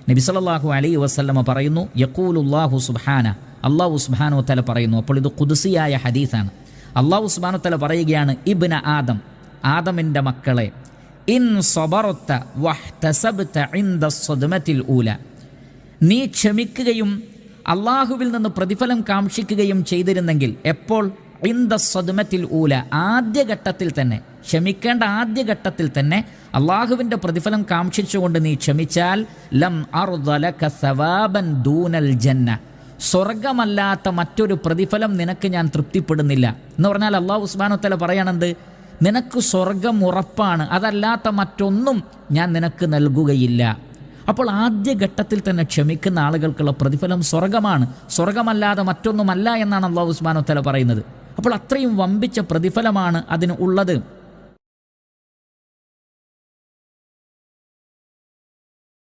നബി സല്ലല്ലാഹു അലൈഹി വസല്ലമ പറയുന്നു, യഖൂലുല്ലാഹു സുബ്ഹാന, അല്ലാഹു സുബ്ഹാനഹു വതആല പറയുന്നു. അപ്പോൾ ഇത് ഖുദ്സിയായ ഹദീസാണ്. അല്ലാഹു സുബ്ഹാനഹു വതആല പറയുകയാണ്, ഇബ്ന ആദം, ആദമിൻ്റെ മക്കളെ, ഇൻ സബറത വഹ്തസബ്ത ഇൻദ സദ്മത്തിൽ ഊല, നീ ക്ഷമിക്കുകയും അള്ളാഹുവിൽ നിന്ന് പ്രതിഫലം കാക്ഷിക്കുകയും ചെയ്തിരുന്നെങ്കിൽ, എപ്പോൾ? ഇൻദ സദ്മത്തിൽ ഊല, ആദ്യഘട്ടത്തിൽ തന്നെ, ക്ഷമിക്കേണ്ട ആദ്യഘട്ടത്തിൽ തന്നെ അള്ളാഹുവിൻ്റെ പ്രതിഫലം കാക്ഷിച്ചുകൊണ്ട് നീ ക്ഷമിച്ചാൽ, ലം അർദ ലക സവാബൻ ദൂനൽ ജന്ന, സ്വർഗമല്ലാത്ത മറ്റൊരു പ്രതിഫലം നിനക്ക് ഞാൻ തൃപ്തിപ്പെടുന്നില്ല എന്ന് പറഞ്ഞാൽ അള്ളാഹു സുബ്ഹാനഹു വതആല പറയണത്, നിനക്ക് സ്വർഗം ഉറപ്പാണ്, അതല്ലാത്ത മറ്റൊന്നും ഞാൻ നിനക്ക് നൽകുകയില്ല. അപ്പോൾ ആദ്യഘട്ടത്തിൽ തന്നെ ക്ഷമിക്കുന്ന ആളുകൾക്കുള്ള പ്രതിഫലം സ്വർഗമാണ്, സ്വർഗമല്ലാതെ മറ്റൊന്നുമല്ല എന്നാണ് അല്ലാഹു സുബ്ഹാനഹു വതആല പറയുന്നത്. അപ്പോൾ അത്രയും വമ്പിച്ച പ്രതിഫലമാണ് അതിന് ഉള്ളത്.